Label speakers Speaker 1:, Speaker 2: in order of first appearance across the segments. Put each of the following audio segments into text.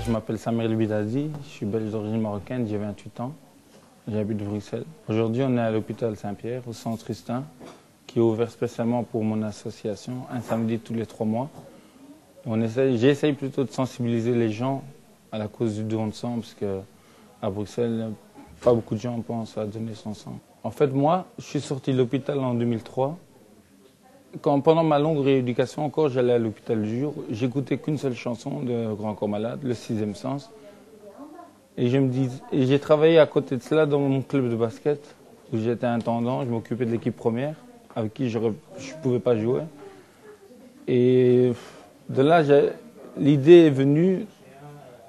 Speaker 1: Je m'appelle Samir Elbidadi, je suis belge d'origine marocaine, j'ai 28 ans, j'habite Bruxelles. Aujourd'hui, on est à l'hôpital Saint-Pierre, au centre Justin, qui est ouvert spécialement pour mon association, un samedi tous les 3 mois. J'essaye plutôt de sensibiliser les gens à la cause du don de sang, parce qu'à Bruxelles, pas beaucoup de gens pensent à donner son sang. En fait, moi, je suis sorti de l'hôpital en 2003. Pendant ma longue rééducation, encore, j'allais à l'hôpital du jour, j'écoutais qu'une seule chanson de Grand Corps Malade, Le Sixième Sens. Et j'ai travaillé à côté de cela dans mon club de basket, où j'étais intendant, je m'occupais de l'équipe première, avec qui je ne pouvais pas jouer. Et de là, l'idée est venue,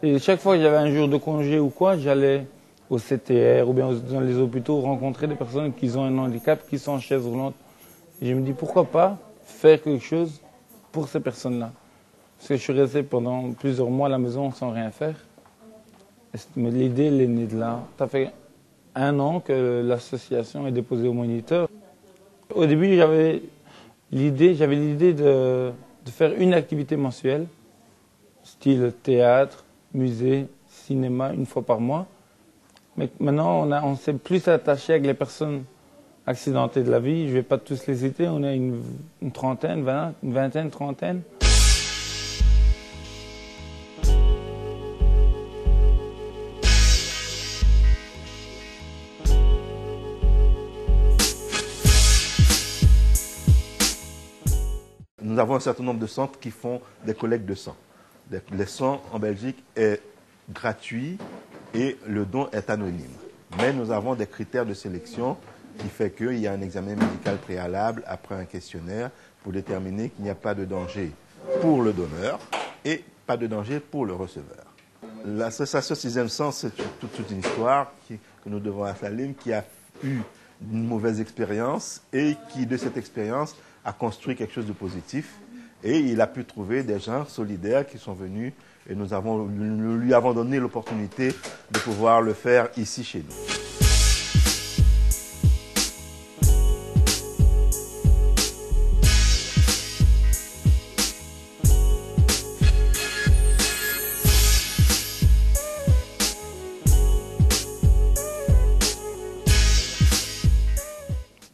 Speaker 1: et chaque fois que j'avais un jour de congé ou quoi, j'allais au CTR ou bien dans les hôpitaux rencontrer des personnes qui ont un handicap, qui sont en chaise roulante. Et je me dis, pourquoi pas faire quelque chose pour ces personnes-là? Parce que je suis resté pendant plusieurs mois à la maison sans rien faire. Mais l'idée, elle est née de là. Ça fait 1 an que l'association est déposée au moniteur. Au début, j'avais l'idée de faire une activité mensuelle, style théâtre, musée, cinéma, 1 fois par mois. Mais maintenant, on s'est plus attaché avec les personnes accidentés de la vie, je ne vais pas tous les citer, on a une trentaine, une vingtaine, trentaine.
Speaker 2: Nous avons un certain nombre de centres qui font des collectes de sang. Le sang en Belgique est gratuit et le don est anonyme. Mais nous avons des critères de sélection qui fait qu'il y a un examen médical préalable après un questionnaire pour déterminer qu'il n'y a pas de danger pour le donneur et pas de danger pour le receveur. L'association Sixième Sens, c'est toute une histoire que nous devons à Salim, qui a eu une mauvaise expérience et qui, de cette expérience, a construit quelque chose de positif. Et il a pu trouver des gens solidaires qui sont venus et nous lui avons donné l'opportunité de pouvoir le faire ici chez nous.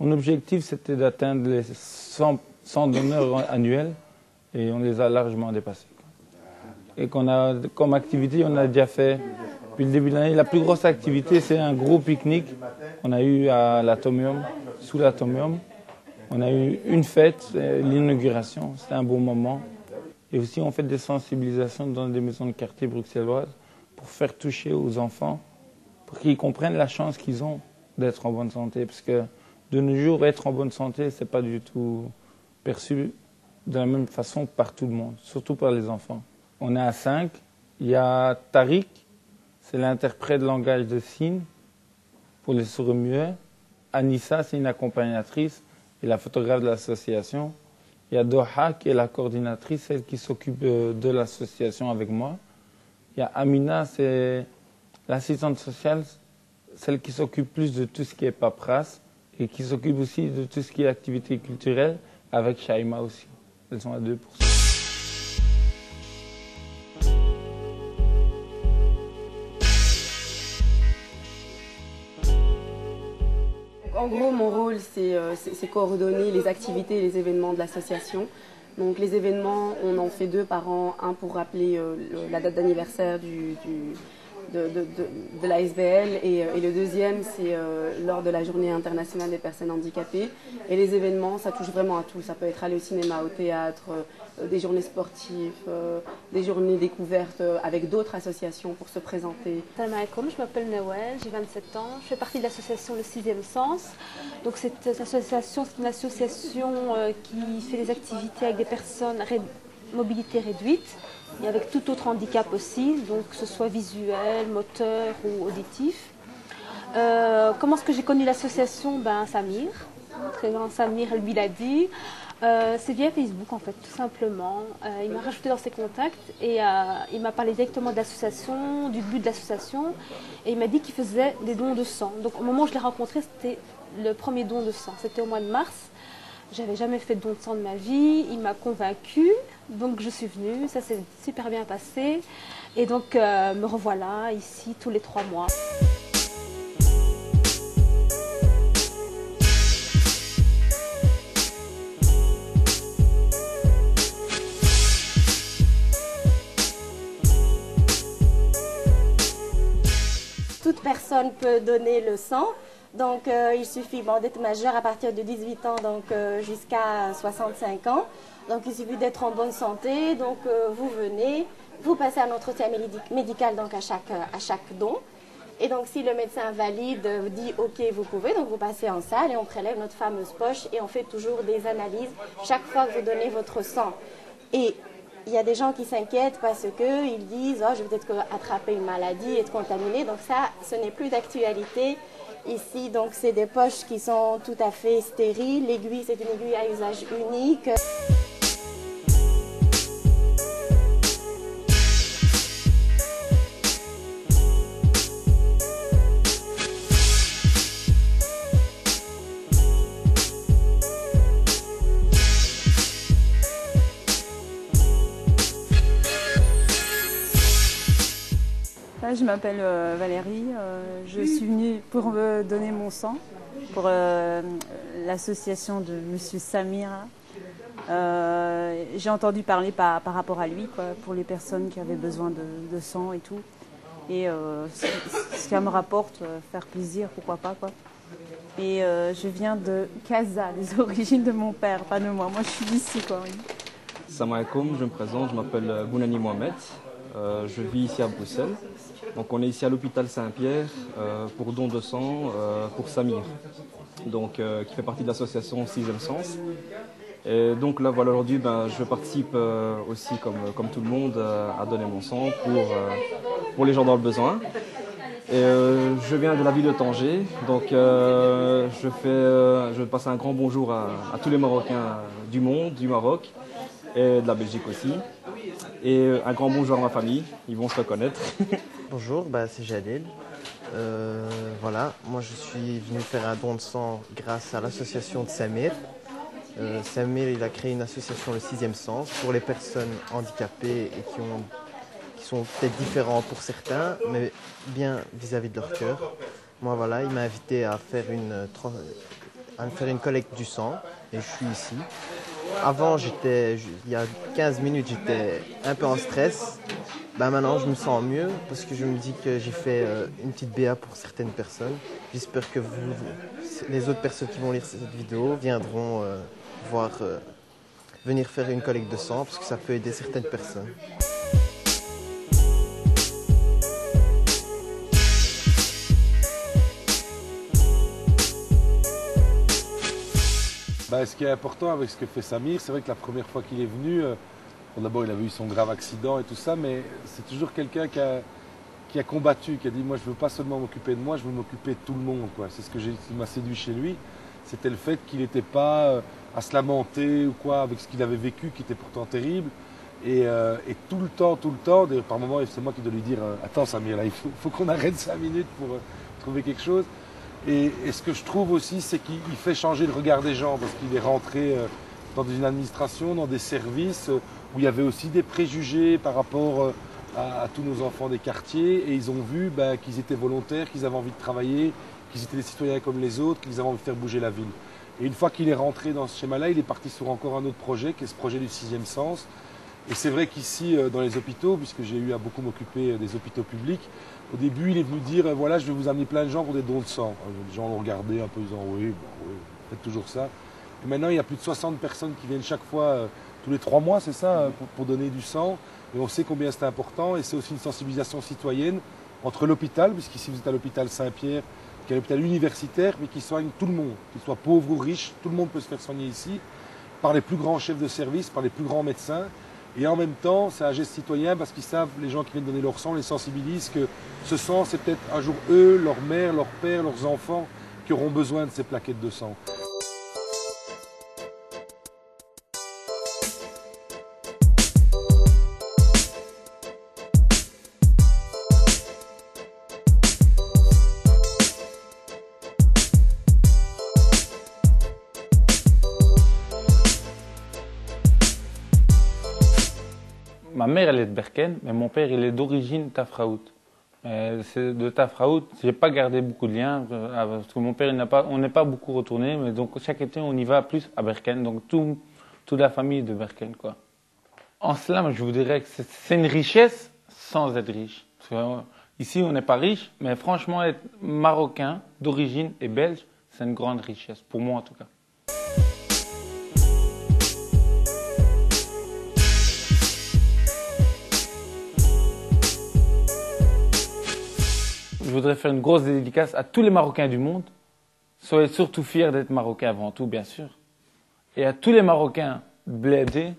Speaker 1: Mon objectif, c'était d'atteindre les 100 donneurs annuels et on les a largement dépassés. Et comme activité, on a déjà fait, depuis le début de l'année, la plus grosse activité, c'est un gros pique-nique qu'on a eu à l'Atomium, sous l'Atomium. On a eu une fête, l'inauguration, c'était un beau moment. Et aussi, on fait des sensibilisations dans des maisons de quartier bruxelloises pour faire toucher aux enfants, pour qu'ils comprennent la chance qu'ils ont d'être en bonne santé. Parce que de nos jours, être en bonne santé, ce n'est pas du tout perçu de la même façon par tout le monde, surtout par les enfants. On est à 5. Il y a Tariq, c'est l'interprète de langage de signes pour les sourds-muets. Anissa, c'est une accompagnatrice et la photographe de l'association. Il y a Doha, qui est la coordinatrice, celle qui s'occupe de l'association avec moi. Il y a Amina, c'est l'assistante sociale, celle qui s'occupe plus de tout ce qui est paperasse et qui s'occupe aussi de tout ce qui est activité culturelle, avec Shaima aussi. Elles sont à 2%.
Speaker 3: En gros, mon rôle, c'est coordonner les activités et les événements de l'association. Donc les événements, on en fait 2 par an, un pour rappeler la date d'anniversaire de l'ASBL et le deuxième c'est lors de la journée internationale des personnes handicapées. Et les événements, ça touche vraiment à tout. Ça peut être aller au cinéma, au théâtre, des journées sportives, des journées découvertes avec d'autres associations pour se présenter.
Speaker 4: Salam alaikum, je m'appelle Nawel, j'ai 27 ans. Je fais partie de l'association Le Sixième Sens. Donc cette association, c'est une association qui fait des activités avec des personnes mobilité réduite et avec tout autre handicap aussi, donc que ce soit visuel, moteur ou auditif. Comment est-ce que j'ai connu l'association? Samir, très grand Samir El Biladi. C'est via Facebook en fait, tout simplement. Il m'a rajouté dans ses contacts et il m'a parlé directement de l'association, du but de l'association, et il m'a dit qu'il faisait des dons de sang. Donc au moment où je l'ai rencontré, c'était le premier don de sang, c'était au mois de mars. J'avais jamais fait de don de sang de ma vie, il m'a convaincue, donc je suis venue, ça s'est super bien passé, et donc me revoilà ici tous les 3 mois.
Speaker 5: Toute personne peut donner le sang, donc il suffit d'être majeur à partir de 18 ans donc jusqu'à 65 ans. Donc il suffit d'être en bonne santé, donc vous venez, vous passez un entretien médical donc à chaque don. Et donc si le médecin valide, dit ok vous pouvez, donc vous passez en salle et on prélève notre fameuse poche et on fait toujours des analyses chaque fois que vous donnez votre sang. Et il y a des gens qui s'inquiètent parce qu'ils disent oh, je vais peut-être attraper une maladie, être contaminé. Donc ça, ce n'est plus d'actualité. Ici, donc c'est des poches qui sont tout à fait stériles. L'aiguille, c'est une aiguille à usage unique.
Speaker 6: Je m'appelle Valérie, je suis venue pour donner mon sang pour l'association de Monsieur Samir. J'ai entendu parler par rapport à lui, quoi, pour les personnes qui avaient besoin de sang et tout. Et ce qui me rapporte, faire plaisir, pourquoi pas, quoi. Et je viens de Casa, les origines de mon père, pas de moi. Moi, je suis d'ici, quoi. Oui.
Speaker 7: Salam alaikum, je me présente, je m'appelle Bounani Mohamed. Je vis ici à Bruxelles. Donc on est ici à l'hôpital Saint-Pierre pour don de sang pour Samir, donc, qui fait partie de l'association Sixième Sens. Et donc là voilà, aujourd'hui je participe aussi comme tout le monde à donner mon sang pour les gens dans le besoin. Et je viens de la ville de Tanger, donc je passe un grand bonjour à tous les Marocains du monde, du Maroc et de la Belgique aussi. Et un grand bonjour à ma famille, ils vont se reconnaître.
Speaker 8: Bonjour, c'est Jalil. Voilà, moi je suis venu faire un don de sang grâce à l'association de Samir. Samir, il a créé une association, le Sixième Sens, pour les personnes handicapées et qui sont peut-être différents pour certains, mais bien vis-à-vis de leur cœur. Moi voilà, il m'a invité à faire une collecte du sang et je suis ici. Avant, il y a 15 minutes, j'étais un peu en stress. Maintenant, je me sens mieux parce que je me dis que j'ai fait une petite BA pour certaines personnes. J'espère que les autres personnes qui vont lire cette vidéo viendront venir faire une collecte de sang parce que ça peut aider certaines personnes.
Speaker 9: Ce qui est important avec ce que fait Samir, c'est vrai que la première fois qu'il est venu, d'abord il avait eu son grave accident et tout ça, mais c'est toujours quelqu'un qui a combattu, qui a dit moi je ne veux pas seulement m'occuper de moi, je veux m'occuper de tout le monde. C'est ce qui m'a séduit chez lui, c'était le fait qu'il n'était pas à se lamenter ou quoi avec ce qu'il avait vécu qui était pourtant terrible. Et tout le temps, d'ailleurs par moments c'est moi qui dois lui dire attends Samir, là, il faut qu'on arrête 5 minutes pour trouver quelque chose. Et ce que je trouve aussi, c'est qu'il fait changer le regard des gens parce qu'il est rentré dans une administration, dans des services où il y avait aussi des préjugés par rapport à tous nos enfants des quartiers et ils ont vu qu'ils étaient volontaires, qu'ils avaient envie de travailler, qu'ils étaient des citoyens comme les autres, qu'ils avaient envie de faire bouger la ville. Et une fois qu'il est rentré dans ce schéma-là, il est parti sur encore un autre projet qui est ce projet du Sixième Sens. Et c'est vrai qu'ici, dans les hôpitaux, puisque j'ai eu à beaucoup m'occuper des hôpitaux publics, au début, il est venu dire, voilà, je vais vous amener plein de gens pour des dons de sang. Les gens l'ont regardé un peu, disant, oui, faites toujours ça. Et maintenant, il y a plus de 60 personnes qui viennent chaque fois, tous les 3 mois, c'est ça, pour donner du sang. Et on sait combien c'est important. Et c'est aussi une sensibilisation citoyenne entre l'hôpital, puisqu'ici vous êtes à l'hôpital Saint-Pierre, qui est un hôpital universitaire, mais qui soigne tout le monde, qu'il soit pauvre ou riche, tout le monde peut se faire soigner ici, par les plus grands chefs de service, par les plus grands médecins. Et en même temps, c'est un geste citoyen parce qu'ils savent, les gens qui viennent donner leur sang, les sensibilisent que ce sang, c'est peut-être un jour eux, leur mère, leur père, leurs enfants qui auront besoin de ces plaquettes de sang.
Speaker 1: Ma mère, elle est de Berken, mais mon père, il est d'origine Tafraout. C'est de Tafraout, j'ai pas gardé beaucoup de liens, parce que mon père, on n'est pas beaucoup retourné, mais donc chaque été, on y va plus à Berken, donc toute la famille est de Berken, quoi. En cela, je vous dirais que c'est une richesse sans être riche. Parce que, ici, on n'est pas riche, mais franchement, être marocain d'origine et belge, c'est une grande richesse, pour moi en tout cas. Je voudrais faire une grosse dédicace à tous les Marocains du monde. Soyez surtout fiers d'être Marocains avant tout, bien sûr. Et à tous les Marocains blédés,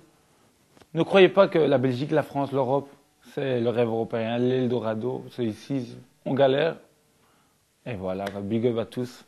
Speaker 1: ne croyez pas que la Belgique, la France, l'Europe, c'est le rêve européen, l'Eldorado. C'est ici, on galère. Et voilà, big up à tous.